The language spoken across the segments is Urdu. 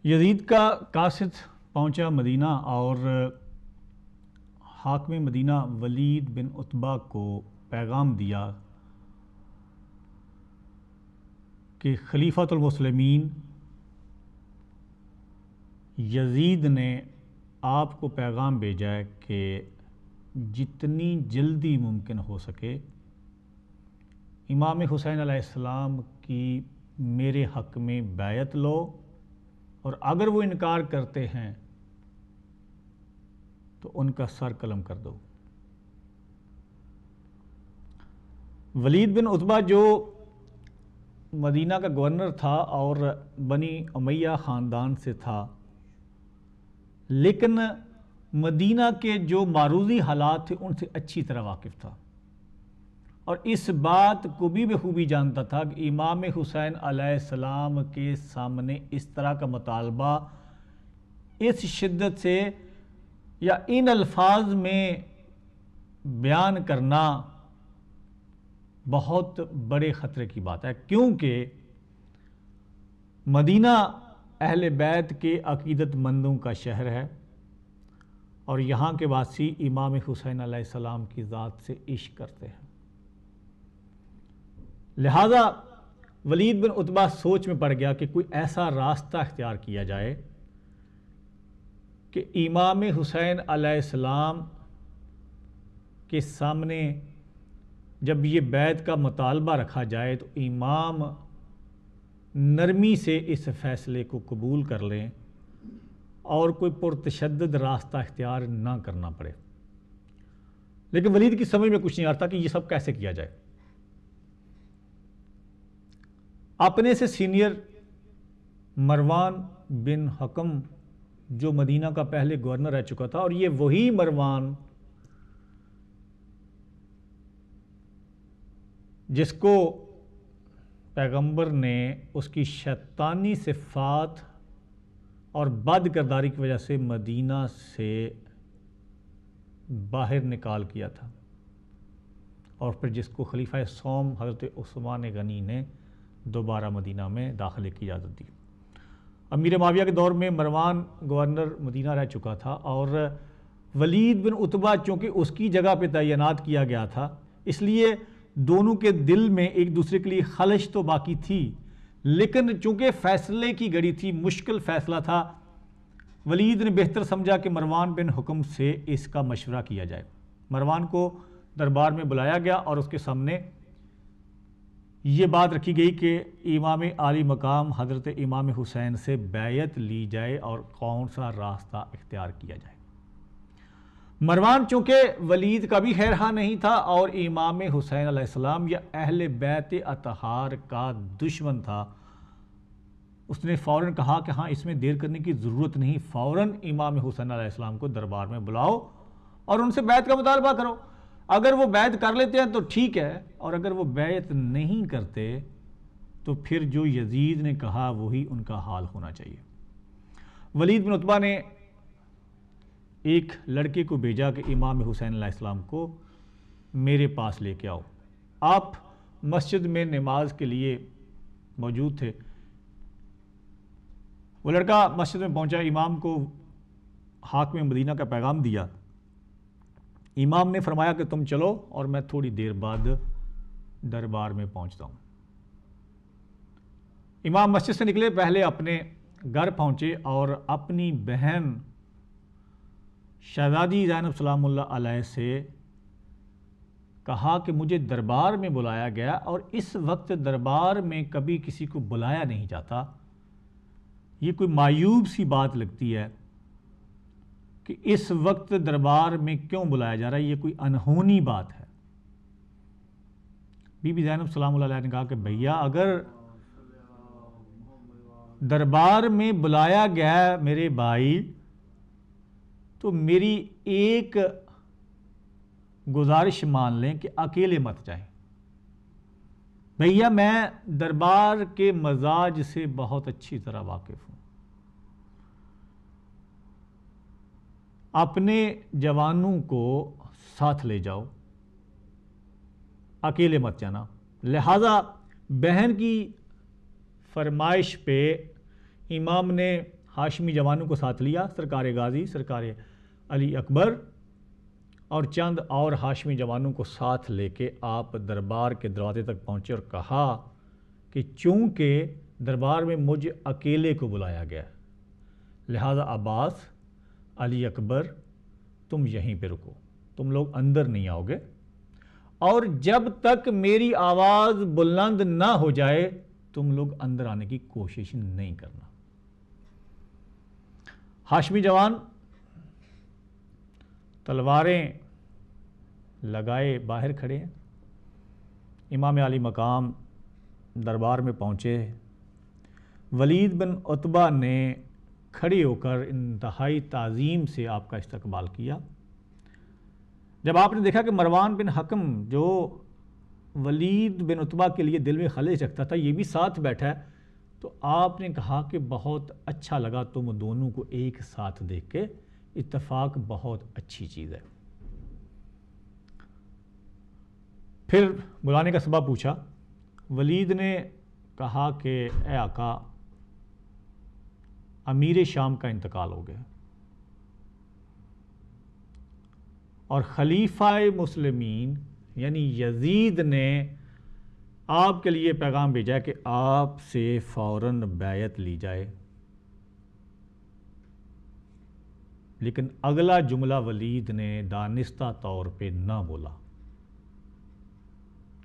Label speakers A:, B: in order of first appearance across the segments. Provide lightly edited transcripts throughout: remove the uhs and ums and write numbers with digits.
A: یزید کا قاصد پہنچا مدینہ اور حاکم مدینہ ولید بن عتبہ کو پیغام دیا کہ خلیفۃ المسلمین یزید نے آپ کو پیغام بھیجا ہے کہ جتنی جلدی ممکن ہو سکے امام حسین علیہ السلام کی میرے حق میں بیعت لو، اور اگر وہ انکار کرتے ہیں تو ان کا سر قلم کر دو۔ ولید بن عتبہ جو مدینہ کا گورنر تھا اور بنی امیہ خاندان سے تھا، لیکن مدینہ کے جو معروضی حالات تھے ان سے اچھی طرح واقف تھا، اور اس بات کو بھی بخوبی جانتا تھا کہ امام حسین علیہ السلام کے سامنے اس طرح کا مطالبہ اس شدت سے یا ان الفاظ میں بیان کرنا بہت بڑے خطرے کی بات ہے، کیونکہ مدینہ اہل بیت کے عقیدت مندوں کا شہر ہے اور یہاں کے واسی امام حسین علیہ السلام کی ذات سے عشق کرتے ہیں۔ لہذا ولید بن عتبہ سوچ میں پڑ گیا کہ کوئی ایسا راستہ اختیار کیا جائے کہ امام حسین علیہ السلام کے سامنے جب یہ بیعت کا مطالبہ رکھا جائے تو امام نرمی سے اس فیصلے کو قبول کر لیں اور کوئی پرتشدد راستہ اختیار نہ کرنا پڑے۔ لیکن ولید کی سمجھ میں کچھ نہیں آتا کہ یہ سب کیسے کیا جائے۔ اپنے سے سینئر مروان بن حکم جو مدینہ کا پہلے گورنر رہ چکا تھا، اور یہ وہی مروان جس کو پیغمبر نے اس کی شیطانی صفات اور بد کرداری کی وجہ سے مدینہ سے باہر نکال کیا تھا، اور پھر جس کو خلیفہ سوم حضرت عثمان غنی نے دوبارہ مدینہ میں داخلے کی اجازت دی۔ امیر معاویہ کے دور میں مروان گورنر مدینہ رہ چکا تھا، اور ولید بن عتبہ چونکہ اس کی جگہ پہ تعینات کیا گیا تھا، اس لیے دونوں کے دل میں ایک دوسرے کے لیے خلش تو باقی تھی، لیکن چونکہ فیصلے کی گھڑی تھی، مشکل فیصلہ تھا، ولید نے بہتر سمجھا کہ مروان بن حکم سے اس کا مشورہ کیا جائے۔ مروان کو دربار میں بلایا گیا اور اس کے سامنے یہ بات رکھی گئی کہ امام عالی مقام حضرت امام حسین سے بیعت لی جائے اور کون سا راستہ اختیار کیا جائے۔ مروان چونکہ ولید کا بھی خیر خواہ نہیں تھا اور امام حسین علیہ السلام یا اہل بیت اطہار کا دشمن تھا، اس نے فوراً کہا کہ ہاں اس میں دیر کرنے کی ضرورت نہیں، فوراً امام حسین علیہ السلام کو دربار میں بلاؤ اور ان سے بیعت کا مطالبہ کرو۔ اگر وہ بیعت کر لیتے ہیں تو ٹھیک ہے، اور اگر وہ بیعت نہیں کرتے تو پھر جو یزید نے کہا وہی ان کا حال ہونا چاہیے۔ ولید بن عتبہ نے ایک لڑکے کو بھیجا کہ امام حسین علیہ السلام کو میرے پاس لے کے آؤ۔ آپ مسجد میں نماز کے لیے موجود تھے، وہ لڑکا مسجد میں پہنچا، امام کو حاکم مدینہ کا پیغام دیا۔ امام نے فرمایا کہ تم چلو اور میں تھوڑی دیر بعد دربار میں پہنچتا ہوں۔ امام مسجد سے نکلے، پہلے اپنے گھر پہنچے اور اپنی بہن شہزادی زینب سلام اللہ علیہ سے کہا کہ مجھے دربار میں بلایا گیا اور اس وقت دربار میں کبھی کسی کو بلایا نہیں جاتا، یہ کوئی معیوب سی بات لگتی ہے کہ اس وقت دربار میں کیوں بلایا جا رہا ہے، یہ کوئی انہونی بات ہے۔ بی بی زینب سلام اللہ علیہ نے کہا کہ بھیا اگر دربار میں بلایا گیا ہے میرے بھائی تو میری ایک گزارش مان لیں کہ اکیلے مت جائیں۔ بھیا میں دربار کے مزاج سے بہت اچھی طرح واقف ہوں، اپنے جوانوں کو ساتھ لے جاؤ، اکیلے مت جانا۔ لہذا بہن کی فرمائش پہ امام نے ہاشمی جوانوں کو ساتھ لیا، سرکار غازی، سرکار علی اکبر اور چند اور ہاشمی جوانوں کو ساتھ لے کے آپ دربار کے دروازے تک پہنچے اور کہا کہ چونکہ دربار میں مجھ اکیلے کو بلایا گیا لہذا عباس، علی اکبر، تم یہیں پہ رکو، تم لوگ اندر نہیں آؤ گے، اور جب تک میری آواز بلند نہ ہو جائے تم لوگ اندر آنے کی کوشش نہیں کرنا۔ ہاشمی جوان تلواریں لگائے باہر کھڑے ہیں۔ امام علی مقام دربار میں پہنچے، ولید بن عتبہ نے کھڑے ہو کر انتہائی تعظیم سے آپ کا استقبال کیا۔ جب آپ نے دیکھا کہ مروان بن حکم جو ولید بن عتبہ کے لیے دل میں خلش رکھتا تھا یہ بھی ساتھ بیٹھا ہے، تو آپ نے کہا کہ بہت اچھا لگا تم دونوں کو ایک ساتھ دیکھ کے، اتفاق بہت اچھی چیز ہے۔ پھر بلانے کا سبب پوچھا، ولید نے کہا کہ اے آقا، امیر شام کا انتقال ہو گیا اور خلیفہ مسلمین یعنی یزید نے آپ کے لیے پیغام بھیجا کہ آپ سے فوراً بیعت لی جائے، لیکن اگلا جملہ ولید نے دانستہ طور پہ نہ بولا،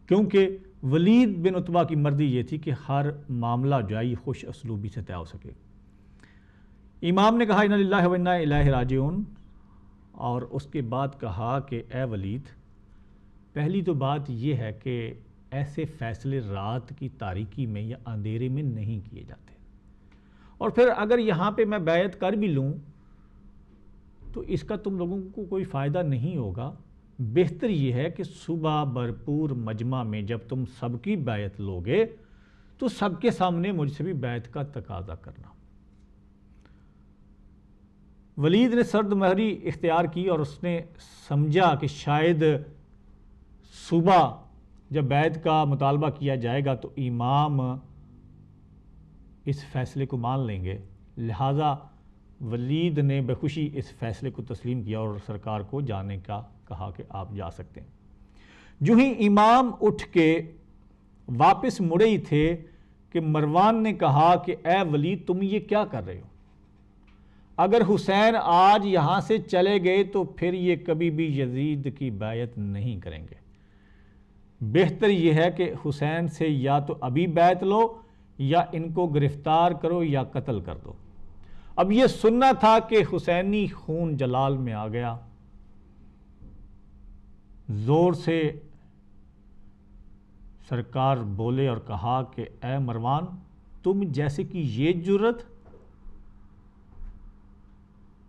A: کیونکہ ولید بن عتبہ کی مرضی یہ تھی کہ ہر معاملہ جائی خوش اسلوبی سے طے ہو سکے۔ امام نے کہا انا للہ و انا الیہ راجعون، اور اس کے بعد کہا کہ اے ولید، پہلی تو بات یہ ہے کہ ایسے فیصلے رات کی تاریکی میں یا اندھیرے میں نہیں کیے جاتے، اور پھر اگر یہاں پہ میں بیعت کر بھی لوں تو اس کا تم لوگوں کو کوئی فائدہ نہیں ہوگا، بہتر یہ ہے کہ صبح بھرپور مجمع میں جب تم سب کی بیعت لوگے تو سب کے سامنے مجھ سے بھی بیعت کا تقاضا کرنا۔ ولید نے سرد مہری اختیار کی اور اس نے سمجھا کہ شاید صبح جب بیعت کا مطالبہ کیا جائے گا تو امام اس فیصلے کو مان لیں گے، لہٰذا ولید نے بخوشی اس فیصلے کو تسلیم کیا اور سرکار کو جانے کا کہا کہ آپ جا سکتے ہیں۔ جو ہی امام اٹھ کے واپس مڑے ہی تھے کہ مروان نے کہا کہ اے ولید، تم یہ کیا کر رہے ہو؟ اگر حسین آج یہاں سے چلے گئے تو پھر یہ کبھی بھی یزید کی بیعت نہیں کریں گے، بہتر یہ ہے کہ حسین سے یا تو ابھی بیعت لو یا ان کو گرفتار کرو یا قتل کر دو۔ اب یہ سننا تھا کہ حسینی خون جلال میں آ گیا، زور سے سرکار بولے اور کہا کہ اے مروان، تم جیسے کہ یہ جرت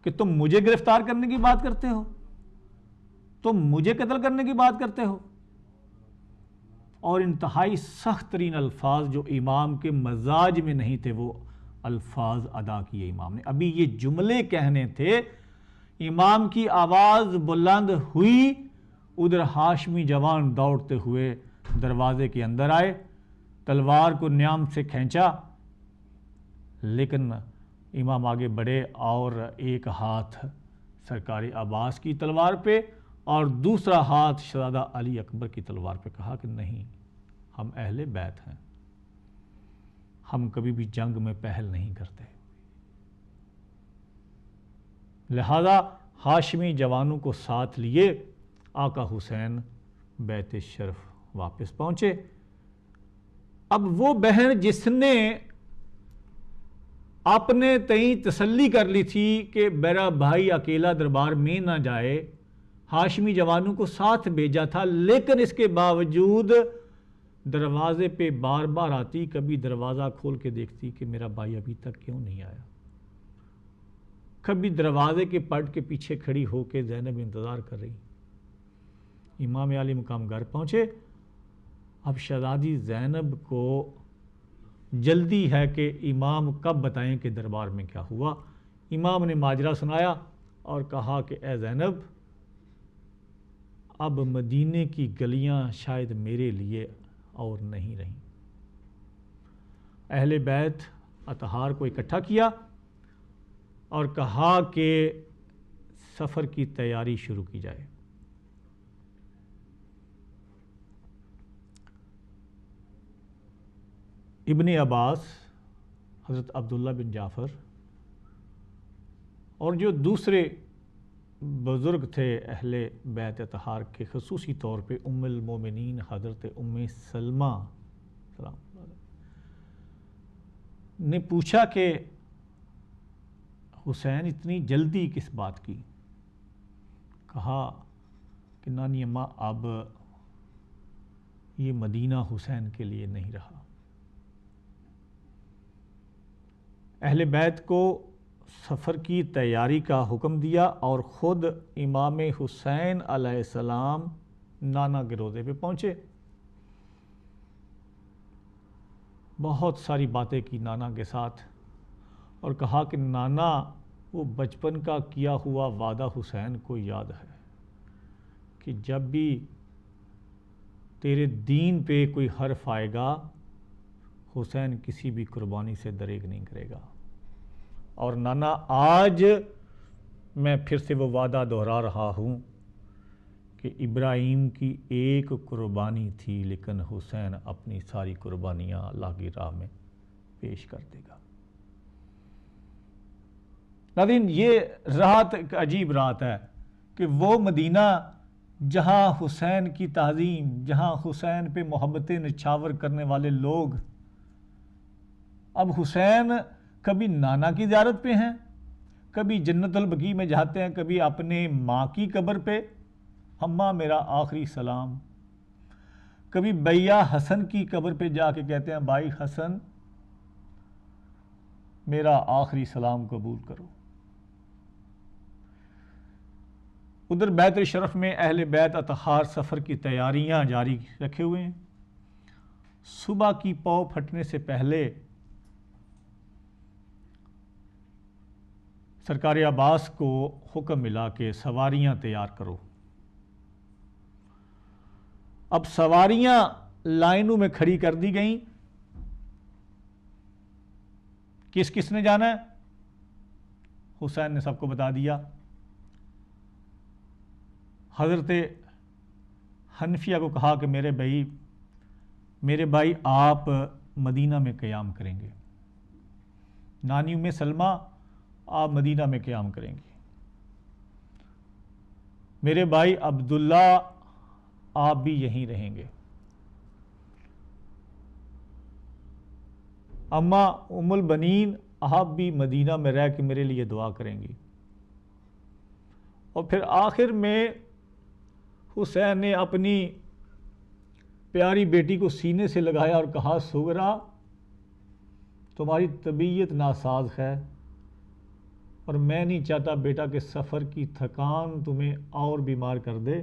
A: کہ تم مجھے گرفتار کرنے کی بات کرتے ہو، تم مجھے قتل کرنے کی بات کرتے ہو، اور انتہائی سخت ترین الفاظ جو امام کے مزاج میں نہیں تھے وہ الفاظ ادا کیے امام نے۔ ابھی یہ جملے کہنے تھے، امام کی آواز بلند ہوئی، ادھر ہاشمی جوان دوڑتے ہوئے دروازے کے اندر آئے، تلوار کو نیام سے کھینچا، لیکن امام آگے بڑھے اور ایک ہاتھ سرکار عباس کی تلوار پہ اور دوسرا ہاتھ شہزادہ علی اکبر کی تلوار پہ کہا کہ نہیں، ہم اہل بیت ہیں، ہم کبھی بھی جنگ میں پہل نہیں کرتے، لہذا ہاشمی جوانوں کو ساتھ لیے آقا حسین بیت شرف واپس پہنچے۔ اب وہ بہن جس نے اپنے تئیں تسلی کر لی تھی کہ میرا بھائی اکیلا دربار میں نہ جائے، ہاشمی جوانوں کو ساتھ بھیجا تھا، لیکن اس کے باوجود دروازے پہ بار بار آتی، کبھی دروازہ کھول کے دیکھتی کہ میرا بھائی ابھی تک کیوں نہیں آیا، کبھی دروازے کے پٹ کے پیچھے کھڑی ہو کے زینب انتظار کر رہی۔ امام علی مقام گھر پہنچے، اب شہزادی زینب کو جلدی ہے کہ امام کب بتائیں کہ دربار میں کیا ہوا۔ امام نے ماجرا سنایا اور کہا کہ اے زینب، اب مدینے کی گلیاں شاید میرے لیے اور نہیں رہیں۔ اہل بیت اطہار کو اکٹھا کیا اور کہا کہ سفر کی تیاری شروع کی جائے۔ ابن عباس، حضرت عبداللہ بن جعفر اور جو دوسرے بزرگ تھے اہل بیت اطہار کے، خصوصی طور پہ ام المومنین حضرت ام سلمہ سلام اللہ علیہ نے پوچھا کہ حسین اتنی جلدی کس بات کی؟ کہا کہ نانی اماں اب یہ مدینہ حسین کے لیے نہیں رہا۔ اہل بیت کو سفر کی تیاری کا حکم دیا اور خود امام حسین علیہ السلام نانا کے روضے پہ پہنچے۔ بہت ساری باتیں کی نانا کے ساتھ اور کہا کہ نانا وہ بچپن کا کیا ہوا وعدہ حسین کو یاد ہے کہ جب بھی تیرے دین پہ کوئی حرف آئے گا حسین کسی بھی قربانی سے دریغ نہیں کرے گا، اور نانا آج میں پھر سے وہ وعدہ دہرا رہا ہوں کہ ابراہیم کی ایک قربانی تھی لیکن حسین اپنی ساری قربانیاں اللہ کی راہ میں پیش کر دے گا۔ ناظرین، یہ رات ایک عجیب رات ہے کہ وہ مدینہ جہاں حسین کی تعظیم، جہاں حسین پہ محبت نچھاور کرنے والے لوگ، اب حسین کبھی نانا کی زیارت پہ ہیں، کبھی جنت البقیع میں جاتے ہیں، کبھی اپنے ماں کی قبر پہ اماں میرا آخری سلام، کبھی بھیا حسن کی قبر پہ جا کے کہتے ہیں بھائی حسن میرا آخری سلام قبول کرو۔ ادھر بیت الشرف میں اہل بیت اطہار سفر کی تیاریاں جاری رکھے ہوئے ہیں۔ صبح کی پاؤں پھٹنے سے پہلے سرکار عباس کو حکم ملا کہ سواریاں تیار کرو۔ اب سواریاں لائنوں میں کھڑی کر دی گئیں۔ کس کس نے جانا ہے؟ حسین نے سب کو بتا دیا۔ حضرت حنفیہ کو کہا کہ میرے بھائی آپ مدینہ میں قیام کریں گے، نانی ام سلمہ آپ مدینہ میں قیام کریں گے، میرے بھائی عبداللہ آپ بھی یہیں رہیں گے، اماں ام البنین آپ بھی مدینہ میں رہ کے میرے لیے دعا کریں گی۔ اور پھر آخر میں حسین نے اپنی پیاری بیٹی کو سینے سے لگایا اور کہا سغرا تمہاری طبیعت ناساز ہے اور میں نہیں چاہتا بیٹا کہ سفر کی تھکان تمہیں اور بیمار کر دے،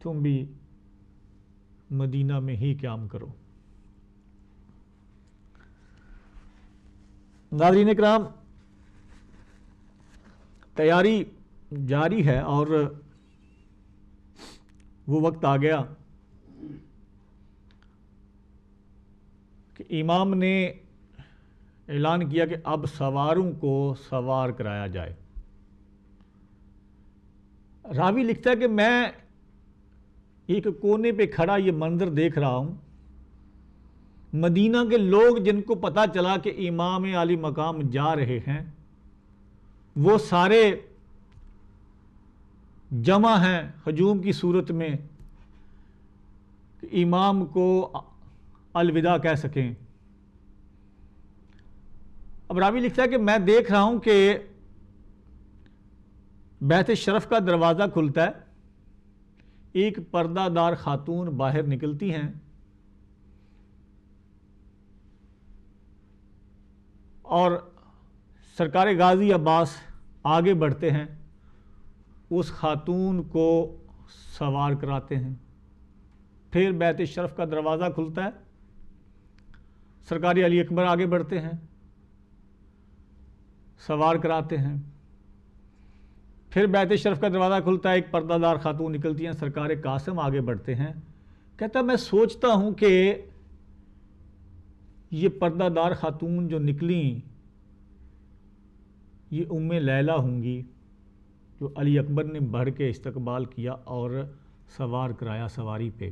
A: تم بھی مدینہ میں ہی قیام کرو۔ ناظرین اکرام، تیاری جاری ہے اور وہ وقت آ گیا کہ امام نے اعلان کیا کہ اب سواروں کو سوار کرایا جائے۔ راوی لکھتا ہے کہ میں ایک کونے پہ کھڑا یہ منظر دیکھ رہا ہوں، مدینہ کے لوگ جن کو پتہ چلا کہ امام عالی مقام جا رہے ہیں وہ سارے جمع ہیں ہجوم کی صورت میں کہ امام کو الوداع کہہ سکیں۔ اب راوی لکھتا ہے کہ میں دیکھ رہا ہوں کہ بیت شرف کا دروازہ کھلتا ہے، ایک پردہ دار خاتون باہر نکلتی ہیں اور سرکار غازی عباس آگے بڑھتے ہیں، اس خاتون کو سوار کراتے ہیں۔ پھر بیت شرف کا دروازہ کھلتا ہے، سرکار علی اکبر آگے بڑھتے ہیں، سوار کراتے ہیں۔ پھر بیت شرف کا دروازہ کھلتا ہے، ایک پردہ دار خاتون نکلتی ہیں، سرکار قاسم آگے بڑھتے ہیں۔ کہتا میں سوچتا ہوں کہ یہ پردہ دار خاتون جو نکلیں یہ ام لیلہ ہوں گی جو علی اکبر نے بڑھ کے استقبال کیا اور سوار کرایا سواری پہ۔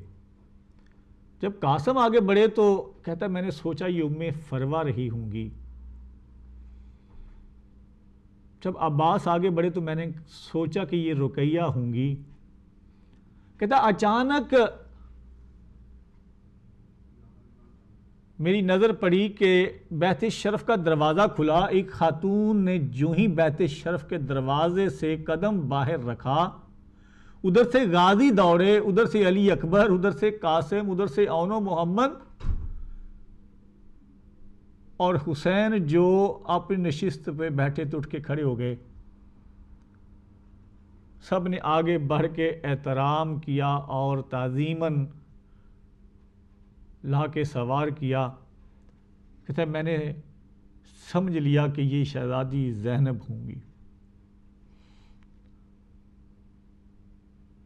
A: جب قاسم آگے بڑھے تو کہتا ہے میں نے سوچا یہ ام فروہ رہی ہوں گی۔ جب عباس آگے بڑھے تو میں نے سوچا کہ یہ رقیہ ہوں گی۔ کہتا اچانک میری نظر پڑی کہ بیت شرف کا دروازہ کھلا، ایک خاتون نے جو ہی بیت شرف کے دروازے سے قدم باہر رکھا، ادھر سے غازی دوڑے، ادھر سے علی اکبر، ادھر سے قاسم، ادھر سے اون و محمد اور حسین جو اپنی نشست پہ بیٹھے تو اٹھ کے کھڑے ہو گئے۔ سب نے آگے بڑھ کے احترام کیا اور تعظیماً لا کے سوار کیا۔ کہتا ہے میں نے سمجھ لیا کہ یہ شہزادی زینب ہوں گی۔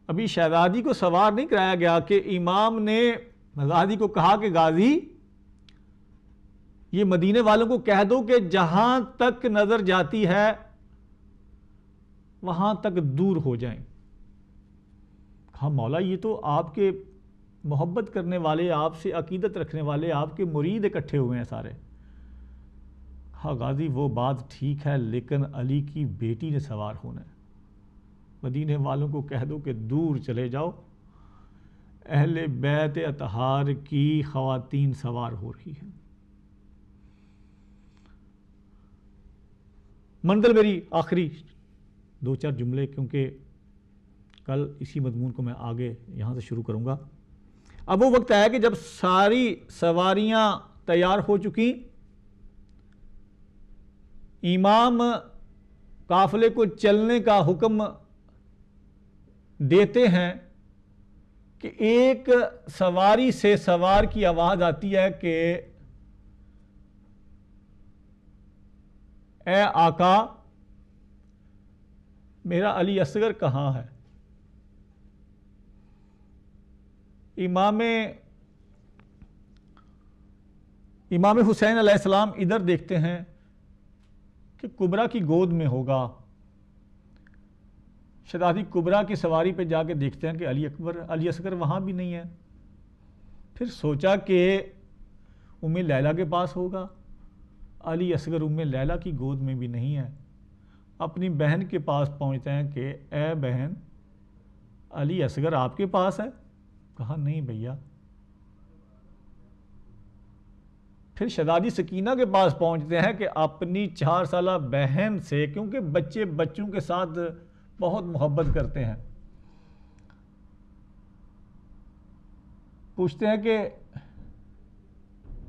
A: ابھی شہزادی کو سوار نہیں کرایا گیا کہ امام نے غازی کو کہا کہ غازی یہ مدینے والوں کو کہہ دو کہ جہاں تک نظر جاتی ہے وہاں تک دور ہو جائیں۔ کہا مولا یہ تو آپ کے محبت کرنے والے، آپ سے عقیدت رکھنے والے، آپ کے مرید اکٹھے ہوئے ہیں سارے۔ کہا غازی وہ بات ٹھیک ہے لیکن علی کی بیٹی نے سوار ہونا ہے، مدینے والوں کو کہہ دو کہ دور چلے جاؤ، اہل بیت اطہار کی خواتین سوار ہو رہی ہیں۔ منزل میری آخری دو چار جملے، کیونکہ کل اسی مضمون کو میں آگے یہاں سے شروع کروں گا۔ اب وہ وقت آیا کہ جب ساری سواریاں تیار ہو چکی، امام قافلے کو چلنے کا حکم دیتے ہیں کہ ایک سواری سے سوار کی آواز آتی ہے کہ اے آقا میرا علی اصغر کہاں ہے؟ امام حسین علیہ السلام ادھر دیکھتے ہیں کہ کبرا کی گود میں ہوگا۔ شہزادی کبرا کی سواری پہ جا کے دیکھتے ہیں کہ علی اصغر وہاں بھی نہیں ہے۔ پھر سوچا کہ ام لیلہ کے پاس ہوگا، علی اصغر ام لیلہ کی گود میں بھی نہیں ہے۔ اپنی بہن کے پاس پہنچتے ہیں کہ اے بہن علی اصغر آپ کے پاس ہے؟ کہا نہیں بھیا۔ پھر شہزادی سکینہ کے پاس پہنچتے ہیں کہ اپنی 4 سالہ بہن سے، کیونکہ بچے بچوں کے ساتھ بہت محبت کرتے ہیں، پوچھتے ہیں کہ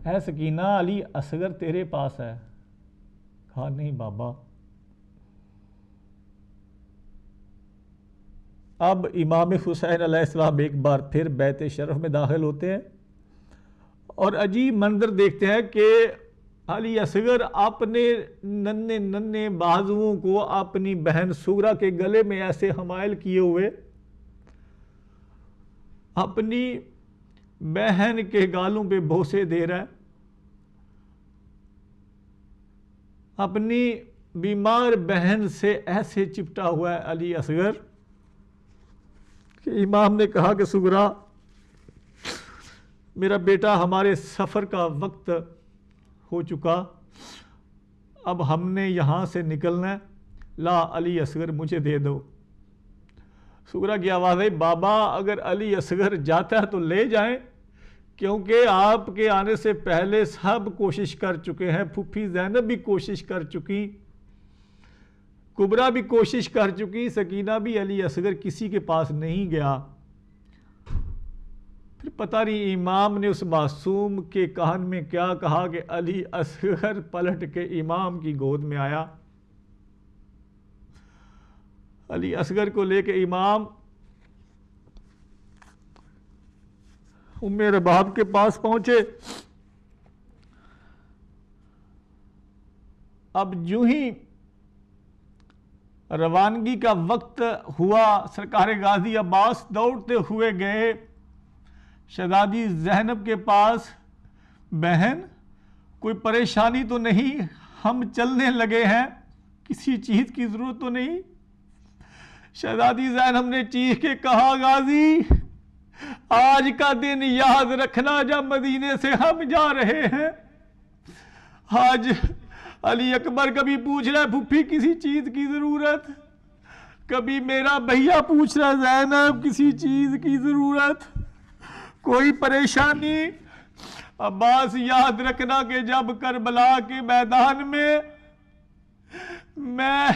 A: اے سکینہ علی اصغر تیرے پاس ہے؟ کہا نہیں بابا۔ اب امام حسین علیہ السلام ایک بار پھر بیت شرف میں داخل ہوتے ہیں اور عجیب منظر دیکھتے ہیں کہ علی اصغر اپنے ننھے بازوؤں کو اپنی بہن سغرا کے گلے میں ایسے حمائل کیے ہوئے اپنی بہن کے گالوں پہ بوسے دے رہا ہے، اپنی بیمار بہن سے ایسے چپٹا ہوا ہے علی اصغر کہ امام نے کہا کہ سغرا میرا بیٹا ہمارے سفر کا وقت ہو چکا، اب ہم نے یہاں سے نکلنا ہے، لا علی اصغر مجھے دے دو۔ سغرا کی آواز ہے بابا اگر علی اصغر جاتا ہے تو لے جائیں، کیونکہ آپ کے آنے سے پہلے سب کوشش کر چکے ہیں، پھوپھی زینب بھی کوشش کر چکی، کبرا بھی کوشش کر چکی، سکینہ بھی، علی اصغر کسی کے پاس نہیں گیا۔ پھر پتہ نہیں امام نے اس معصوم کے کان میں کیا کہا کہ علی اصغر پلٹ کے امام کی گود میں آیا۔ علی اصغر کو لے کے امام ام رباب کے پاس پہنچے۔ اب جو ہی روانگی کا وقت ہوا، سرکار غازی عباس دوڑتے ہوئے گئے شہزادی زینب کے پاس، بہن کوئی پریشانی تو نہیں؟ ہم چلنے لگے ہیں کسی چیز کی ضرورت تو نہیں؟ شہزادی زینب نے چیخ کے کہا غازی آج کا دن یاد رکھنا جب مدینے سے ہم جا رہے ہیں. آج علی اکبر کبھی پوچھ رہا ہے پھپھی کسی چیز کی ضرورت، کبھی میرا بھیا پوچھ رہا ہے زینب کسی چیز کی ضرورت، کوئی پریشانی. عباس یاد رکھنا کہ جب کربلا کے میدان میں میں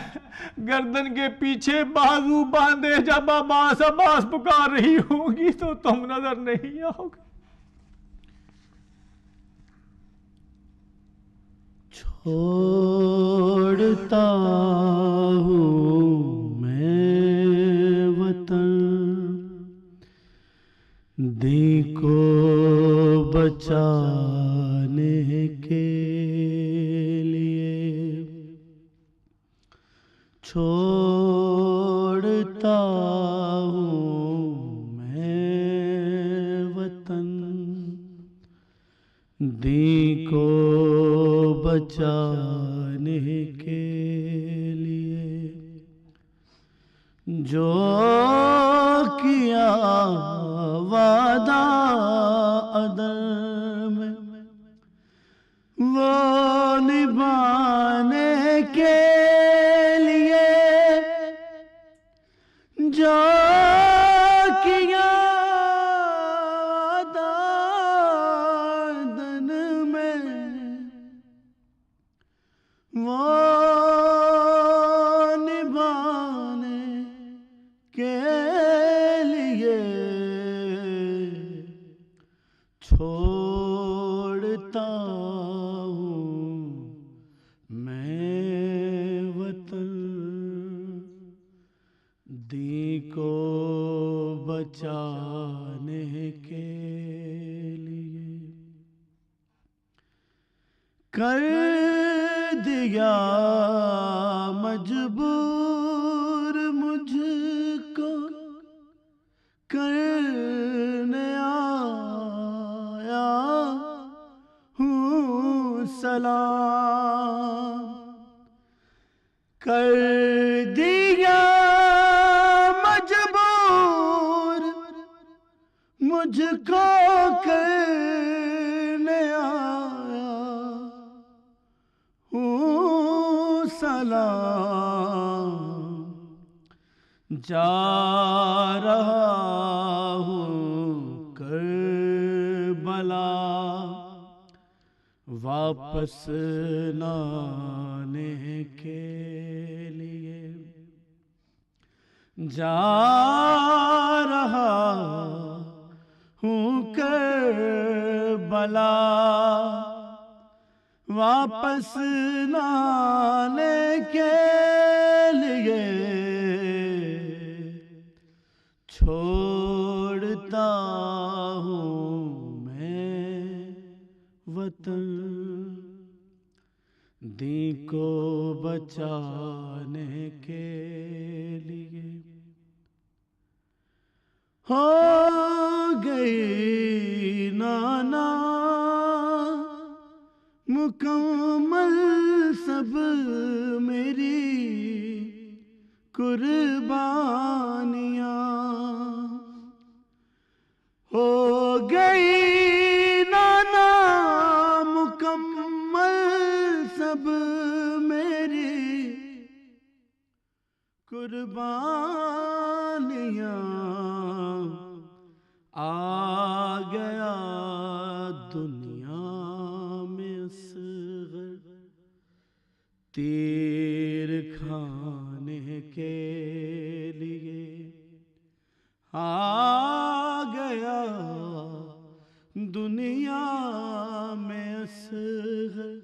A: گردن کے پیچھے بازو باندھے جب عباس عباس پکار رہی ہوں گی تو تم نظر نہیں آؤ گے.
B: چھوڑتا ہوں میں وطن دین کو بچانے کے لیے، چھوڑتا ہوں میں وطن دین کو بچانے کے لیے، جو کیا وعدہ عدل میں وہ نبھانے کے لیے، جو کیا وعدہ عدل میں وہ نبھانے کے لیے، چھوڑتا ہوں میں وطن دین کو بچانے کے لیے. کر دیا مجبور مجھ کو کرنے آیا ہوں سلام، کر دیا مجبور مجھ کو کرنے آیا ہوں سلام، جا رہا ہوں کربلا واپس نہ آنے کے لیے، جا رہا ہوں کربلا واپس نہ آنے کے لیے، چھوڑتا ہوں میں وطن دین کو بچانے کے لیے. ہو گئی نانا مکمل سب میری قربانیاں، ہو گئی نانا مکمل سب میری قربانیاں، آ گیا دنیا میں اصغر تیر کھانے کے لیے، آ گیا دنیا میں اصغر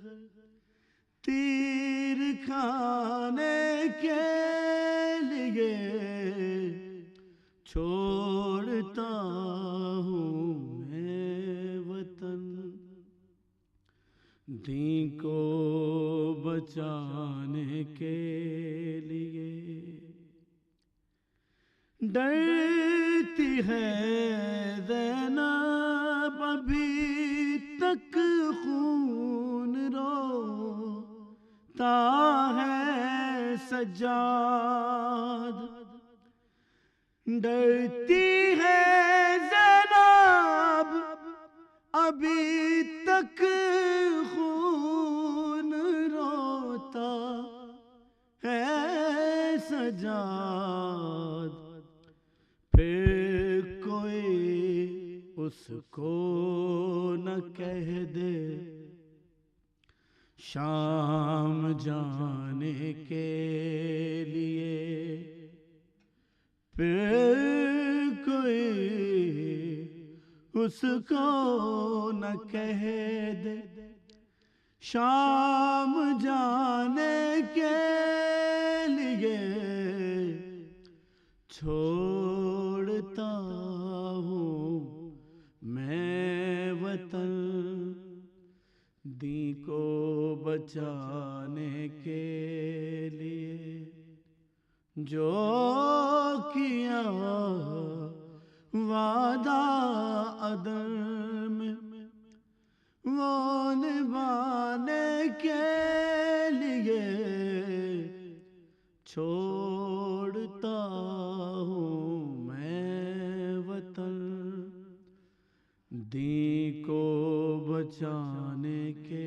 B: تیر کھانے کے لیے، چھوڑتا ہوں میں وطن دین کو بچانے کے لیے. ڈرتی ہے زینب ابھی تک خون روتا ہے سجاد ڈرتی ہے زینب ابھی تک خون روتا ہے سجاد پھر کوئی اس کو نہ کہہ دے شام جانے کے لیے پھر کوئی اس کو نہ کہہ دے شام جانے کے لیے چھوڑتا ہوں میں وطن دین کو بچانے کے لیے جو کیا وعدہ عدل میں وہ نبھانے کے لیے چھوڑتا ہوں میں وطن دین کو بچانے کے